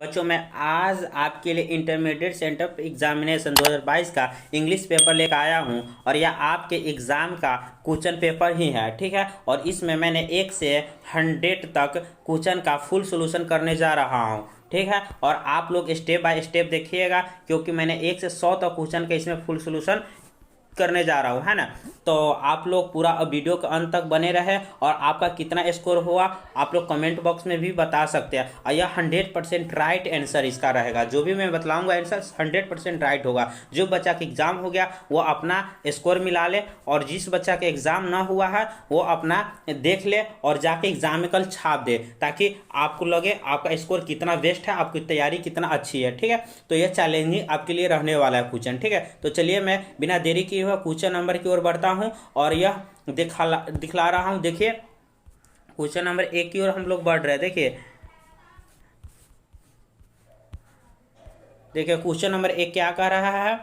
बच्चों मैं आज आपके लिए इंटरमीडिएट सेंटर एग्जामिनेशन 2022 का इंग्लिश पेपर लेकर आया हूं और यह आपके एग्ज़ाम का क्वेश्चन पेपर ही है। ठीक है, और इसमें मैंने 1 से 100 तक क्वेश्चन का फुल सॉल्यूशन करने जा रहा हूं। ठीक है, और आप लोग स्टेप बाय स्टेप देखिएगा क्योंकि मैंने 1 से 100 तक क्वेश्चन का इसमें फुल सॉल्यूशन करने जा रहा हूँ, है ना। तो आप लोग पूरा वीडियो के अंत तक बने रहे और आपका कितना स्कोर हुआ आप लोग कमेंट बॉक्स में भी बता सकते हैं। और यह 100% राइट आंसर इसका रहेगा। जो भी मैं बतलाऊंगा आंसर 100% राइट होगा। जो बच्चा का एग्जाम हो गया वो अपना स्कोर मिला ले, और जिस बच्चा का एग्जाम ना हुआ है वो अपना देख ले और जाके एग्जामिकल छाप दे, ताकि आपको लगे आपका स्कोर कितना बेस्ट है, आपकी तैयारी कितना अच्छी है। ठीक है, तो यह चैलेंजिंग आपके लिए रहने वाला है क्वेश्चन। ठीक है, तो चलिए मैं बिना देरी किए हुए क्वेश्चन नंबर की ओर बढ़ता हूं और यह दिखला रहा हूं। देखिए क्वेश्चन नंबर 1 की ओर हम लोग बढ़ रहे हैं। देखिए क्वेश्चन नंबर 1 क्या कह रहा है,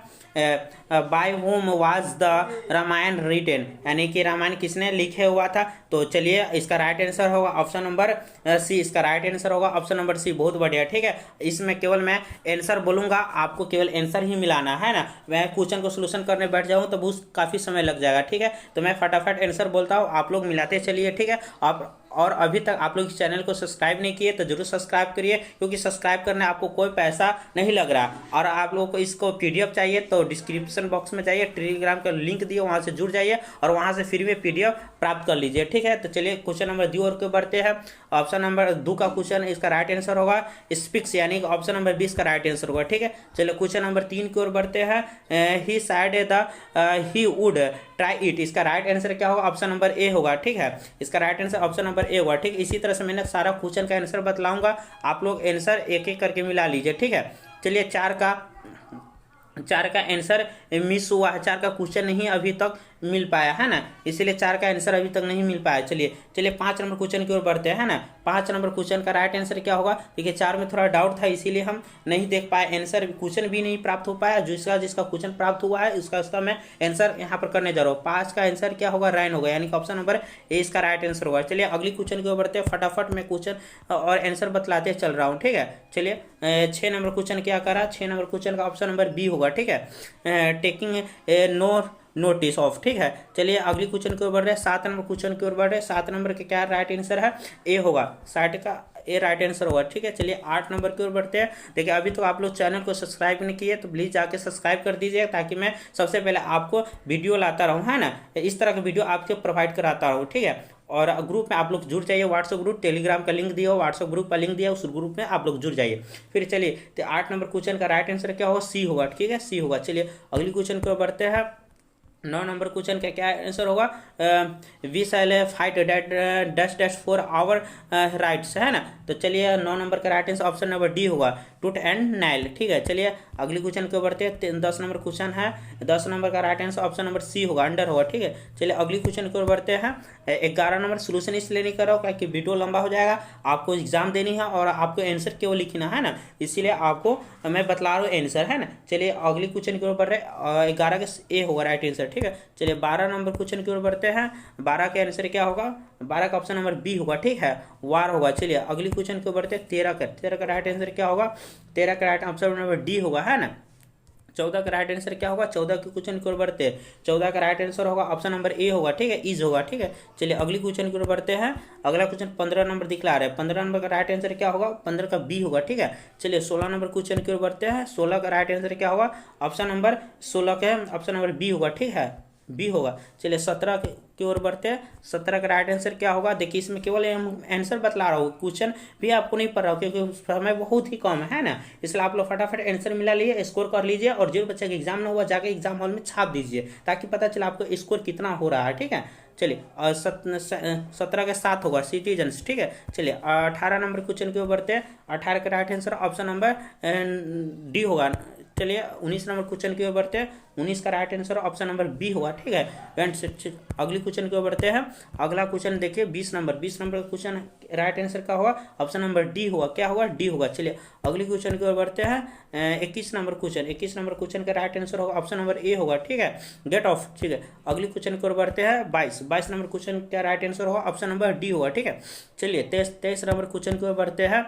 by whom was the Ramayana written, यानी कि रामायण किसने लिखे हुआ था। तो चलिए इसका राइट आंसर होगा ऑप्शन नंबर सी। इसका राइट आंसर होगा ऑप्शन नंबर सी। बहुत बढ़िया। ठीक है, इसमें केवल मैं आंसर बोलूंगा, आपको केवल आंसर ही मिलाना है ना। मैं क्वेश्चन को सोल्यूशन करने बैठ जाऊँ तो बहुत काफ़ी समय लग जाएगा। ठीक है, तो मैं फटाफट आंसर बोलता हूँ, आप लोग मिलाते चलिए। ठीक है, आप और अभी तक आप लोग इस चैनल को सब्सक्राइब नहीं किए तो जरूर सब्सक्राइब करिए, क्योंकि सब्सक्राइब करने आपको कोई पैसा नहीं लग रहा। और आप लोगों को इसको पीडीएफ चाहिए तो डिस्क्रिप्शन बॉक्स में जाइए, टेलीग्राम का लिंक दिए, वहां से जुड़ जाइए और वहां से फ्री में पीडीएफ प्राप्त कर लीजिए। ठीक है, तो चलिए क्वेश्चन नंबर 2 और को बढ़ते हैं। ऑप्शन नंबर 2 का क्वेश्चन, इसका राइट आंसर होगा स्पीक्स, यानी ऑप्शन नंबर 20 का राइट आंसर होगा। ठीक है, चलिए क्वेश्चन नंबर 3 की ओर बढ़ते हैं। He said the he would try it, इसका राइट आंसर क्या होगा, ऑप्शन नंबर ए होगा। ठीक है, इसका right answer option number A होगा। ठीक, इसी तरह से मैंने सारा क्वेश्चन का आंसर बतलाऊंगा, आप लोग आंसर एक एक करके मिला लीजिए। ठीक है, चलिए 4 का आंसर मिस हुआ है, 4 का क्वेश्चन नहीं अभी तक मिल पाया है ना, इसीलिए 4 का आंसर अभी तक नहीं मिल पाया। चलिए 5 नंबर क्वेश्चन की ओर बढ़ते हैं ना। 5 नंबर क्वेश्चन का राइट आंसर क्या होगा, देखिए 4 में थोड़ा डाउट था इसीलिए हम नहीं देख पाए, आंसर क्वेश्चन भी नहीं प्राप्त हो पाया। जिसका क्वेश्चन प्राप्त हुआ है उसका मैं आंसर यहाँ पर करने जा रहा हूँ। 5 का आंसर क्या होगा, राइन होगा, यानी कि ऑप्शन नंबर ए इसका राइट आंसर होगा। चलिए अगली क्वेश्चन की ओर बढ़ते हैं, फटाफट मैं क्वेश्चन और आंसर बतलाते चल रहा हूँ। ठीक है, चलिए 6 नंबर क्वेश्चन क्या करा, 6 नंबर क्वेश्चन का ऑप्शन नंबर बी होगा। ठीक है, टेकिंग नो नोटिस ऑफ। ठीक है, चलिए अगली क्वेश्चन की ओर बढ़ रहे हैं, 7 नंबर क्वेश्चन की ओर बढ़ रहे हैं। 7 नंबर का क्या राइट आंसर है, ए होगा, 60 का ए राइट आंसर होगा। ठीक है, चलिए 8 नंबर की ओर बढ़ते हैं। देखिए अभी तो आप लोग चैनल को सब्सक्राइब नहीं किए तो प्लीज़ जाके सब्सक्राइब कर दीजिए, ताकि मैं सबसे पहले आपको वीडियो लाता रहूँ, है ना, इस तरह का वीडियो आपको प्रोवाइड कराता रहूँ। ठीक है, और ग्रुप में आप लोग जुड़ जाइए, व्हाट्सएप ग्रुप, टेलीग्राम का लिंक दिया हो, व्हाट्सएप ग्रुप का लिंक दिया, उस ग्रुप में आप लोग जुड़ जाइए। फिर चलिए तो 8 नंबर क्वेश्चन का राइट आंसर क्या होगा, सी होगा। ठीक है, सी होगा। चलिए अगली क्वेश्चन की ओर बढ़ते हैं। 9 नंबर क्वेश्चन का क्या आंसर होगा, we shall fight dash dash for our rights, है ना। तो चलिए 9 नंबर का right answer option number D होगा, टूट एंड नाइल। ठीक है, चलिए अगली क्वेश्चन के बढ़ते हैं। 10 नंबर क्वेश्चन है, 10 नंबर का right answer option number C होगा, अंडर होगा। ठीक है, चलिए अगली क्वेश्चन की ओर बढ़ते हैं। 11 नंबर सोल्यूशन इसलिए नहीं कर रहा हूँ क्योंकि वीडियो लंबा हो जाएगा, आपको एग्जाम देनी है और आपको आंसर केवल लिखना है ना, इसीलिए आपको मैं बतला रहा हूँ आंसर, है ना। चलिए अगली क्वेश्चन की ओर बढ़ रहे, 11 का ए होगा राइट आंसर। ठीक है, चलिए 12 नंबर क्वेश्चन की ओर बढ़ते हैं। 12 का आंसर क्या होगा, 12 का ऑप्शन नंबर बी होगा। ठीक है, वार होगा। चलिए अगली क्वेश्चन की ओर बढ़ते हैं। 13 का राइट आंसर क्या होगा, 13 का राइट ऑप्शन नंबर डी होगा, है ना। 14 का राइट आंसर क्या होगा, 14 के क्वेश्चन की ओर बढ़ते हैं। 14 का राइट आंसर होगा ऑप्शन नंबर ए होगा। ठीक है, इज होगा। ठीक है, चलिए अगली क्वेश्चन की ओर बढ़ते हैं। अगला क्वेश्चन 15 नंबर दिखला रहे हैं, 15 नंबर का राइट आंसर क्या होगा, 15 का बी होगा। ठीक है, चलिए 16 नंबर क्वेश्चन की ओर बढ़ते हैं। 16 का राइट आंसर क्या होगा, ऑप्शन नंबर 16 के ऑप्शन नंबर बी होगा। ठीक है, बी होगा। चलिए 17 की ओर बढ़ते हैं। 17 का राइट आंसर क्या होगा, देखिए इसमें केवल आंसर बतला रहा हूँ, क्वेश्चन भी आपको नहीं पढ़ रहा हूँ क्योंकि समय बहुत ही कम है ना, इसलिए आप लोग फटाफट आंसर मिला लीजिए, स्कोर कर लीजिए, और जो बच्चे का एग्जाम ना हुआ जाके एग्जाम हॉल में छाप दीजिए, ताकि पता चले आपको स्कोर कितना हो रहा है। ठीक है, चलिए 17 के 7 होगा, सिटीजन्स। ठीक है, चलिए 18 नंबर क्वेश्चन की ओर बढ़ते हैं। 18 का right answer option number D होगा। चलिए 19 नंबर क्वेश्चन की ओर बढ़ते हैं। 19 का right answer option number B होगा। ठीक है, अगली क्वेश्चन की ओर बढ़ते हैं। अगला क्वेश्चन देखिए 20 नंबर का क्वेश्चन राइट आंसर का होगा, ऑप्शन नंबर डी होगा। क्या होगा, डी होगा। चलिए अगली क्वेश्चन की ओर बढ़ते हैं। 21 नंबर क्वेश्चन का राइट आंसर होगा, ऑप्शन नंबर ए होगा। ठीक है, गेट ऑफ। ठीक है, अगली क्वेश्चन की ओर बढ़ते हैं। 22 नंबर क्वेश्चन का राइट आंसर होगा, ऑप्शन नंबर डी होगा। ठीक है, चलिए 23 नंबर क्वेश्चन की ओर बढ़ते हैं।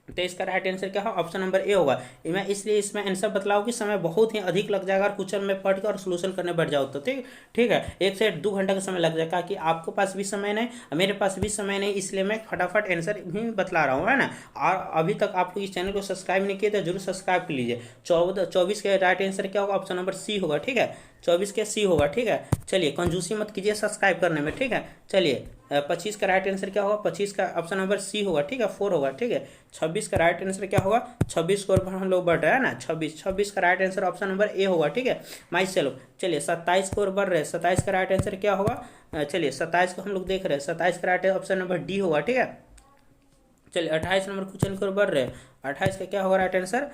तो इसका राइट आंसर क्या होगा, ऑप्शन नंबर ए होगा। मैं इसलिए इसमें आंसर बतलाऊँ कि समय बहुत ही अधिक लग जाएगा और क्वेश्चन में पढ़ के और सोल्यूशन करने बैठ जाओ तो ठीक ठीक है, 1 से 2 घंटा का समय लग जाएगा कि आपके पास भी समय नहीं और मेरे पास भी समय नहीं, इसलिए मैं फटाफट आंसर भी बतला रहा हूँ, है ना। और अभी तक आप लोग इस चैनल को सब्सक्राइब नहीं किए तो जरूर सब्सक्राइब कर लीजिए। 24 का राइट आंसर क्या होगा, ऑप्शन नंबर सी होगा, ठीक है, 24 के सी होगा, ठीक है। चलिए कंजूसी मत कीजिए सब्सक्राइब करने में, ठीक है। चलिए 25 का राइट आंसर क्या होगा, 25 का ऑप्शन नंबर सी होगा, ठीक है, 4 होगा, ठीक है। 26 का राइट आंसर क्या होगा, 26 को हम लोग बढ़ रहे हैं ना, 26 का right answer option number A होगा, ठीक है। My self. चलिए 27 को बढ़ रहे हैं, 27 का राइट आंसर क्या होगा, चलिए 27 को हम लोग देख रहे हैं, 27 का राइट ऑप्शन नंबर डी होगा, ठीक है। चलिए 28 नंबर क्वेश्चन की ओर बढ़ रहे हैं, 28 का क्या होगा राइट आंसर,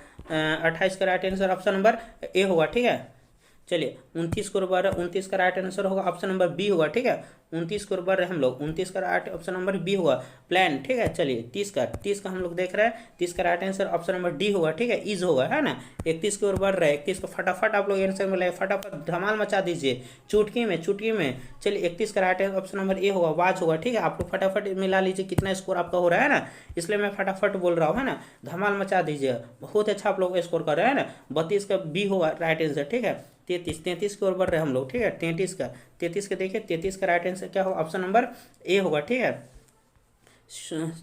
28 का right answer option number A होगा, ठीक है। चलिए 29 को बढ़ रहे हैं, 29 का राइट आंसर होगा ऑप्शन नंबर बी होगा, ठीक है। 29 को बढ़ रहे हैं हम लोग, 29 का राइट ऑप्शन नंबर बी होगा, प्लान, ठीक है। चलिए 30 का हम लोग देख रहे हैं, 30 का right answer option number D होगा, ठीक है, इज होगा, है ना। 31 की ओर बढ़ रहे हैं, 31 को फटाफट आप लोग आंसर मिले, फटाफट धमाल मचा दीजिए चुटकी में चुटकी में। चलिए 31 का राइट ऑप्शन नंबर ए होगा, वाच होगा, ठीक है। आप लोग फटाफट मिला लीजिए कितना स्कोर आपका हो रहा है ना, इसलिए मैं फटाफट बोल रहा हूँ, है ना। धमाल मचा दीजिए, बहुत अच्छा आप लोग स्कोर कर रहे हैं ना। 32 का बी होगा राइट आंसर, ठीक है। 33 की ओर बढ़ रहे हैं हम लोग, ठीक है। 33 का देखिए, 33 का राइट आंसर क्या होगा, ऑप्शन नंबर ए होगा, ठीक है।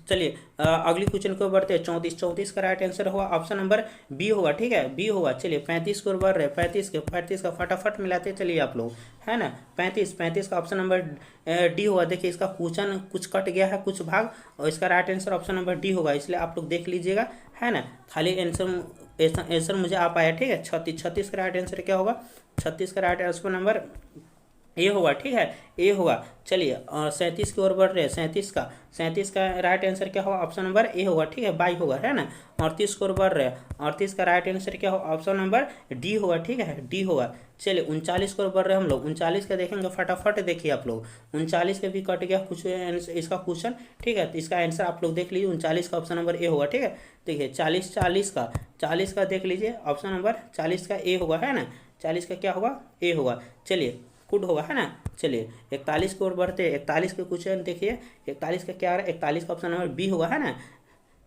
चलिए अगली क्वेश्चन को बढ़ते हैं, 34 का राइट आंसर होगा ऑप्शन नंबर बी होगा, ठीक है, बी होगा। चलिए 35 को बढ़ रहे हैं, 35 का फटाफट मिलाते चलिए आप लोग, है ना। 35 का ऑप्शन नंबर डी होगा। देखिए इसका क्वेश्चन कुछ कट गया है कुछ भाग, और इसका right answer option number D होगा, इसलिए आप लोग देख लीजिएगा, है ना। खाली आंसर मुझे आ पाया, ठीक है। 36 का राइट आंसर क्या होगा, 36 का राइट आंसर नंबर ए होगा, ठीक है, ए होगा। चलिए 37 की ओर बढ़ रहे हैं, 37 का राइट आंसर क्या होगा, ऑप्शन नंबर ए होगा, ठीक है, बाई होगा, है ना। 38 की ओर बढ़ रहे हैं, 38 का राइट आंसर क्या होगा, ऑप्शन नंबर डी होगा, ठीक है, डी होगा। चलिए 39 की ओर बढ़ रहे हैं हम लोग, 39 का देखेंगे फटाफट, देखिए आप लोग 39 का भी कट गया कुछ इसका क्वेश्चन, ठीक है। तो इसका आंसर आप लोग देख लीजिए, 39 का ऑप्शन नंबर ए होगा, ठीक है। देखिए 40 का देख लीजिए, ऑप्शन नंबर 40 का ए होगा, है ना। 40 का क्या होगा, ए होगा। चलिए गुड होगा, है ना। चलिए 41 की ओर बढ़ते हैं, 41 के क्वेश्चन देखिए, 41 का क्या आ रहा है, 41 का ऑप्शन नंबर बी होगा, है ना।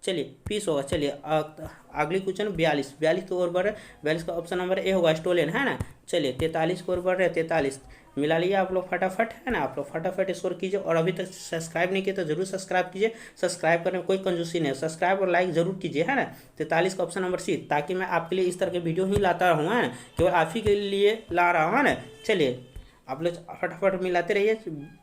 चलिए पीस होगा। चलिए अगली क्वेश्चन 42 की ओर बढ़ रहे, 42 का ऑप्शन नंबर ए होगा, स्टोलन, है ना। चलिए 43 की ओर बढ़ रहे हैं, 43 मिला लिया आप लोग फटाफट, है ना। आप लोग फटाफट स्कोर कीजिए, और अभी तक सब्सक्राइब नहीं किए तो जरूर सब्सक्राइब कीजिए, सब्सक्राइब करने में कोई कंजूसी नहीं है, सब्सक्राइब और लाइक जरूर कीजिए, है ना। 43 का ऑप्शन नंबर सी, ताकि मैं आपके लिए इस तरह के वीडियो ही लाता रहूँ, है ना, केवल आप ही के लिए ला रहा हूँ, है ना। चलिए आप लोग फटाफट मिलाते रहिए।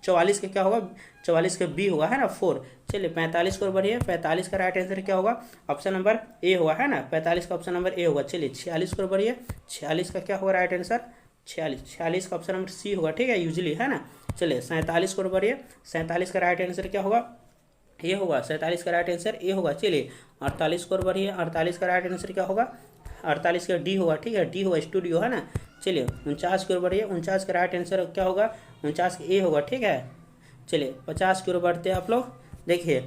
44 का क्या होगा, 44 का बी होगा, है ना, 4। चलिए 45 को बढ़िए, 45 का राइट आंसर क्या होगा, ऑप्शन नंबर ए होगा, है ना। 45 का ऑप्शन नंबर ए होगा। चलिए 46 को बढ़िए, 46 का क्या होगा राइट आंसर, 46 का ऑप्शन नंबर सी होगा, ठीक है, यूजली, है ना। चलिए 47 को बढ़िए, 47 का राइट आंसर क्या होगा, ए होगा। 47 का राइट आंसर ए होगा। चलिए 48 को बढ़िए, 48 का राइट आंसर क्या होगा, 48 का डी होगा, ठीक है, डी होगा, स्टूडियो, है ना। चलिए 49 की ओर बढ़िए, 49 का राइट आंसर क्या होगा, 49 का ए होगा, ठीक है। चलिए 50 की ओर बढ़ते हैं आप लोग, देखिए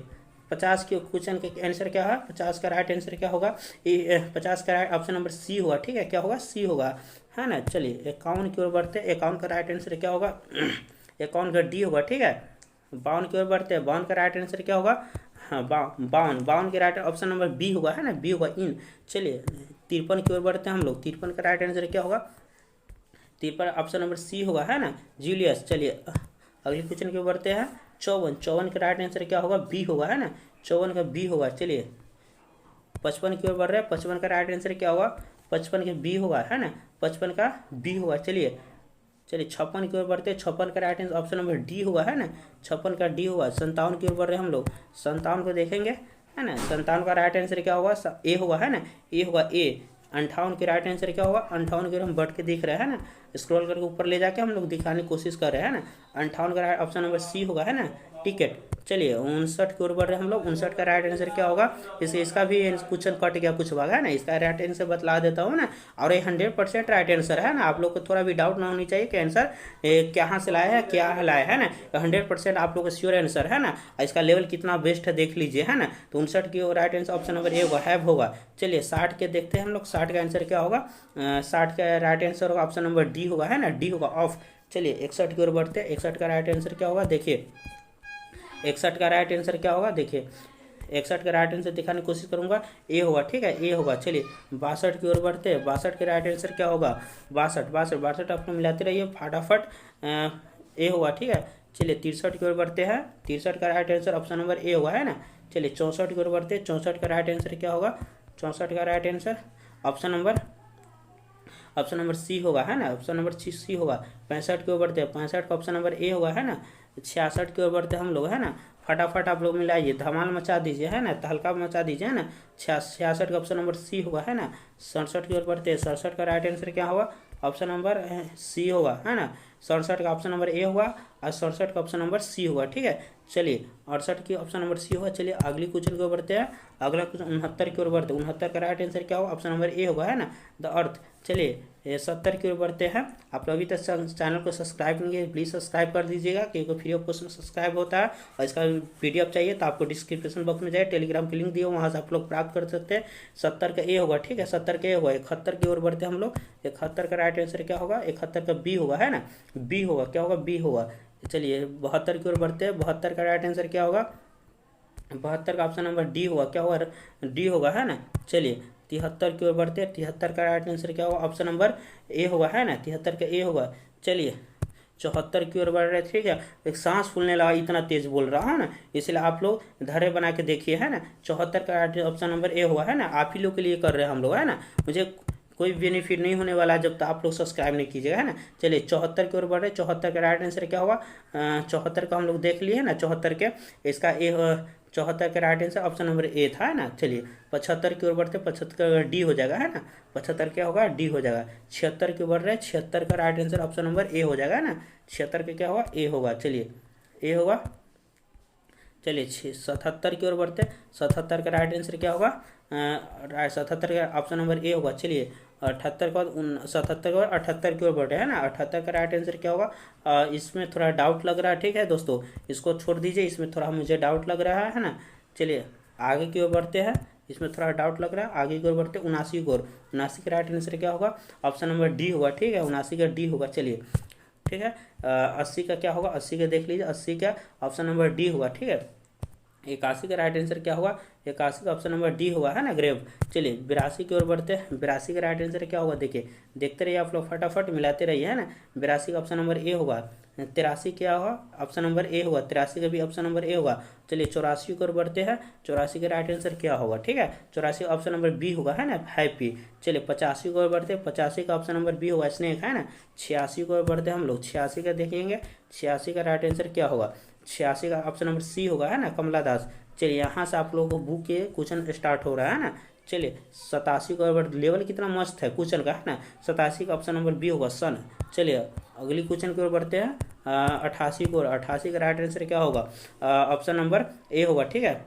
50 के क्वेश्चन के आंसर क्या है, 50 का राइट आंसर क्या होगा, 50 का राइट ऑप्शन नंबर सी होगा, ठीक है, क्या होगा, सी होगा, है ना। चलिए 51 की ओर बढ़ते हैं, 51 का राइट आंसर क्या होगा, 51 का डी होगा, ठीक है। 52 की ओर बढ़ते हैं, 52 का राइट आंसर क्या होगा, हाँ 52 के राइट ऑप्शन नंबर बी होगा, है ना, बी होगा, इन। चलिए 53 की ओर बढ़ते हैं हम लोग, 53 का राइट आंसर क्या होगा, 53 ऑप्शन नंबर सी होगा, है ना, जूलियस। चलिए अगले क्वेश्चन की ओर बढ़ते हैं, 54 का राइट आंसर क्या होगा, बी होगा, है ना, 54 का बी होगा। चलिए 55 की ओर बढ़ रहे हैं, 55 का राइट आंसर क्या होगा, 55 का बी होगा, है ना, 55 का बी होगा। चलिए 56 की ओर बढ़ते हैं, 56 का right answer option number D होगा, है ना, 56 का डी होगा। 57 की ओर बढ़ रहे हैं हम लोग, 57 को देखेंगे, है ना। 57 का राइट आंसर क्या होगा, ए होगा, है ना, ए होगा, ए। 58 के राइट आंसर क्या होगा, 58 की ओर हम बढ़ के दिख रहे हैं ना, स्क्रॉल करके ऊपर ले जाके हम लोग दिखाने की कोशिश कर रहे हैं ना। 58 का राइट ऑप्शन नंबर सी होगा, है ना, टिकट। चलिए 59 की ओर बढ़ रहे हैं हम लोग, 59 का राइट आंसर क्या होगा, इसका भी क्वेश्चन कट गया कुछ भाग, है ना, इसका राइट आंसर बतला देता हूँ ना। और ये 100% राइट आंसर है ना, आप लोग को थोड़ा भी डाउट ना होनी चाहिए कि आंसर कहाँ से लाया है, क्या लाया है ना, 100% आप लोग का श्योर आंसर है ना। इसका लेवल कितना बेस्ट है देख लीजिए, है ना। तो 59 की right answer option number A होगा, हैव होगा। चलिए 60 के देखते हैं हम लोग, 60 का आंसर क्या होगा, 60 का राइट आंसर होगा ऑप्शन नंबर डी होगा, है ना, डी होगा, ऑफ। चलिए 61 की ओर बढ़ते हैं, 61 का राइट आंसर क्या होगा, देखिए 61 का राइट आंसर क्या होगा, देखिए 61 का राइट आंसर दिखाने की कोशिश करूंगा, ए होगा, ठीक है, ए होगा। चलिए 62 की ओर बढ़ते हैं, 62 के राइट आंसर क्या होगा, 62 आप लोग मिलाते रहिए फटाफट, ए होगा, ठीक है। चलिए 63 की ओर बढ़ते हैं, 63 का right answer option number A होगा, है ना। चलिए 64 की ओर बढ़ते हैं, 64 का राइट आंसर क्या होगा, 64 का right answer option number C होगा, है ना, ऑप्शन नंबर सी होगा। 65 की ओर बढ़ते हैं, 65 का ऑप्शन नंबर ए होगा, है ना। 66 की ओर बढ़ते हैं हम लोग, है ना, फटाफट आप लोग मिलाइए, धमाल मचा दीजिए, है ना, तहलका मचा दीजिए, है ना। 66 का ऑप्शन नंबर सी होगा, है ना। 67 की ओर बढ़ते हैं, 67 का राइट आंसर क्या होगा, ऑप्शन नंबर सी होगा, है ना। 67 का ऑप्शन नंबर ए होगा और 67 का ऑप्शन नंबर सी होगा, ठीक है। चलिए 68 की ऑप्शन नंबर सी होगा। चलिए अगली क्वेश्चन की ओर बढ़ते हैं, अगला क्वेश्चन 69 की ओर बढ़ते हैं, 69 का राइट आंसर क्या होगा, ऑप्शन नंबर ए होगा, है ना, द अर्थ। चलिए 70 की ओर बढ़ते हैं, आप लोग अभी तक चैनल को सब्सक्राइब नहीं किए, प्लीज़ सब्सक्राइब कर दीजिएगा, क्योंकि फ्री ऑफ कॉस्ट सब्सक्राइब होता है। और इसका PDF चाहिए तो आपको डिस्क्रिप्शन बॉक्स में जाए, टेलीग्राम की लिंक दिए, वहाँ से आप लोग प्राप्त कर सकते हैं। 70 का ए होगा, ठीक है, 70 का ए होगा। 71 की ओर बढ़ते हैं हम लोग, 71 का राइट आंसर क्या होगा, 71 का बी होगा, है ना, बी होगा, क्या होगा, बी होगा। चलिए 72 की ओर बढ़ते हैं, 72 का राइट आंसर क्या होगा, 72 का ऑप्शन नंबर डी होगा, क्या होगा, डी होगा, है ना। चलिए 73 की ओर बढ़ते हैं, 73 का राइट आंसर क्या होगा, ऑप्शन नंबर ए होगा, है ना, 73 का ए होगा। चलिए 74 की ओर बढ़ रहे, ठीक है, एक सांस फूलने लगा, इतना तेज बोल रहा है ना, इसलिए आप लोग धैर्य बना के देखिए, है ना। 74 का ऑप्शन नंबर ए होगा, है ना, आप ही लोग के लिए कर रहे हैं हम लोग, है ना, मुझे कोई बेनिफिट नहीं होने वाला है जब तक आप लोग सब्सक्राइब नहीं कीजिएगा, है ना। चलिए 74 की ओर बढ़ रहे, 74 का राइट आंसर क्या होगा, 74 का हम लोग देख लिए, है ना, 74 के इसका ए 74 का राइट आंसर ऑप्शन नंबर ए था, है ना। चलिए 75 की ओर बढ़ते, 75 का डी हो जाएगा, है ना, 75 क्या होगा, डी हो जाएगा। 76 की ओर बढ़ रहे, 76 का राइट आंसर ऑप्शन नंबर ए हो जाएगा, है ना, 76 का क्या होगा, ए होगा। चलिए ए होगा। चलिए 77 की ओर बढ़ते, 77 का राइट आंसर क्या होगा, 77 का ऑप्शन नंबर ए होगा। चलिए 78 के बाद 77 के बाद 78 की ओर बढ़े, है ना, 78 का राइट आंसर क्या होगा, इसमें थोड़ा डाउट लग रहा है, ठीक है दोस्तों, इसको छोड़ दीजिए, इसमें थोड़ा मुझे डाउट लग रहा है ना। चलिए आगे की ओर बढ़ते हैं, इसमें थोड़ा डाउट लग रहा है, आगे की ओर बढ़ते 79 की ओर, 79 का राइट आंसर क्या होगा, ऑप्शन नंबर डी होगा, ठीक है, 79 का डी होगा। चलिए ठीक है, 80 का क्या होगा, 80 का देख लीजिए, 80 का ऑप्शन नंबर डी होगा, ठीक है। 81 का राइट आंसर क्या होगा, 81 का ऑप्शन नंबर डी होगा, है ना, ग्रेव। चलिए 82 की ओर बढ़ते हैं, 82 का राइट आंसर क्या होगा, देखिए देखते रहिए आप लोग, फटाफट मिलाते रहिए, है ना। 82 का ऑप्शन नंबर ए होगा। 83 क्या होगा, ऑप्शन नंबर ए होगा, 83 का भी ऑप्शन नंबर ए होगा। चलिए 84 की ओर बढ़ते हैं, 84 का राइट आंसर क्या होगा, ठीक है, 84 का ऑप्शन नंबर बी होगा, है ना, 5P। चलिए 85 की ओर बढ़ते हैं, 85 का ऑप्शन नंबर बी होगा, स्नेक, है ना। 86 की ओर बढ़ते हैं हम लोग, 86 का देखेंगे, 86 का राइट आंसर क्या होगा, 86 का ऑप्शन नंबर सी होगा, है ना, कमला दास। चलिए यहाँ से आप लोगों को बुक के क्वेश्चन स्टार्ट हो रहा है ना। चलिए 87 का लेवल कितना मस्त है क्वेश्चन का, है ना। 87 का ऑप्शन नंबर बी होगा, सन। चलिए अगली क्वेश्चन की ओर बढ़ते हैं, 88 की ओर, 88 का राइट आंसर क्या होगा, ऑप्शन नंबर ए होगा, ठीक है,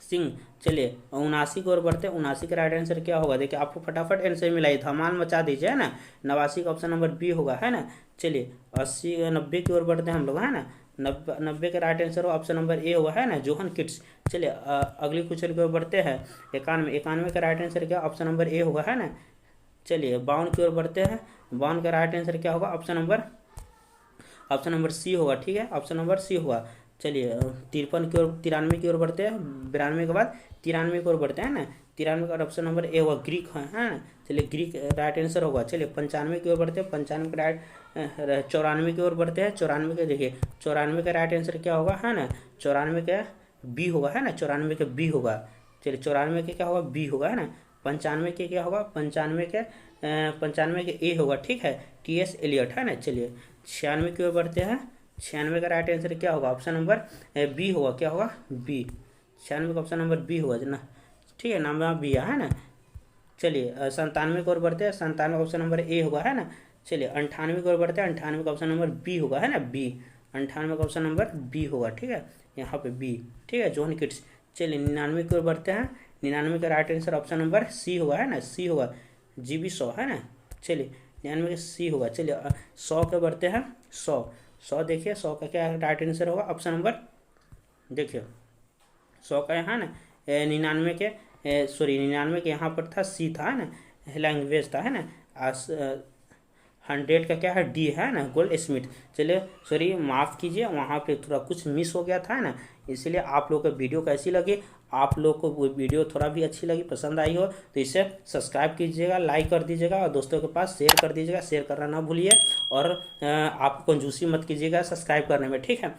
सिंह। चलिए 79 की ओर बढ़ते हैं, 79 का राइट आंसर क्या होगा, देखिए आपको फटाफट आंसर मिलाइए, धमाल मचा दीजिए, है ना। 89 का ऑप्शन नंबर बी होगा, है ना। चलिए 90 की ओर बढ़ते हैं हम लोग, है ना। 90 का right answer option number A होगा, है ना, जोहन किट्स। चलिए अगली क्वेश्चन की ओर बढ़ते हैं, 91 का राइट आंसर क्या, ऑप्शन नंबर ए होगा, है ना। चलिए 52 की ओर बढ़ते हैं, 52 का राइट आंसर क्या होगा, ऑप्शन नंबर सी होगा, ठीक है, ऑप्शन नंबर सी होगा। चलिए 53 की ओर, 93 की ओर बढ़ते हैं, 92 के बाद 93 की ओर बढ़ते हैं ना। 93 का ऑप्शन नंबर ए होगा, ग्रीक है ना। चलिए ग्रीक राइट आंसर होगा। चलिए 95 की ओर बढ़ते हैं, 95 का राइट, 94 की ओर बढ़ते हैं, 94 के देखिए 94 का राइट आंसर क्या होगा, है ना, 94 का बी होगा, है ना, 94 का बी होगा। चलिए 94 के क्या होगा, बी होगा, है ना। 95 के क्या होगा, 95 के ए होगा, ठीक है, TS एलियट, है ना। चलिए 96 की ओर बढ़ते हैं, 96 का राइट आंसर क्या होगा, ऑप्शन नंबर बी होगा, क्या होगा, बी। 96 का ऑप्शन नंबर बी होगा ना, ठीक है, नाम बी है ना। चलिए 97 की ओर बढ़ते हैं, 97 का ऑप्शन नंबर ए होगा, है ना। चलिए 98 की ओर बढ़ते हैं, 98 का ऑप्शन नंबर बी होगा, है ना, बी। 98 का ऑप्शन नंबर बी होगा, ठीक है, यहाँ पे बी, ठीक है, जोहन किट्स। चलिए 99 की ओर बढ़ते हैं, 99 का right answer option number C होगा, है ना, सी होगा, GB 100, है ना। चलिए 99 का सी होगा। चलिए 100 के बढ़ते हैं, 100 देखिए 100 का क्या राइट आंसर होगा, ऑप्शन नंबर देखिए 100 का यहाँ ना 99 के 99 के यहाँ पर था, सी था, है ना, लैंग्वेज था, है ना। 100 का क्या है, डी है ना, गोल्ड स्मिथ। चलिए सॉरी माफ़ कीजिए, वहाँ पे थोड़ा कुछ मिस हो गया था ना, इसलिए आप लोग को वीडियो कैसी लगी आप लोग को वो वीडियो थोड़ा भी अच्छी लगी, पसंद आई हो तो इसे सब्सक्राइब कीजिएगा, लाइक कर दीजिएगा और दोस्तों के पास शेयर कर दीजिएगा। शेयर करना ना भूलिए और आप कंजूसी मत कीजिएगा सब्सक्राइब करने में, ठीक है।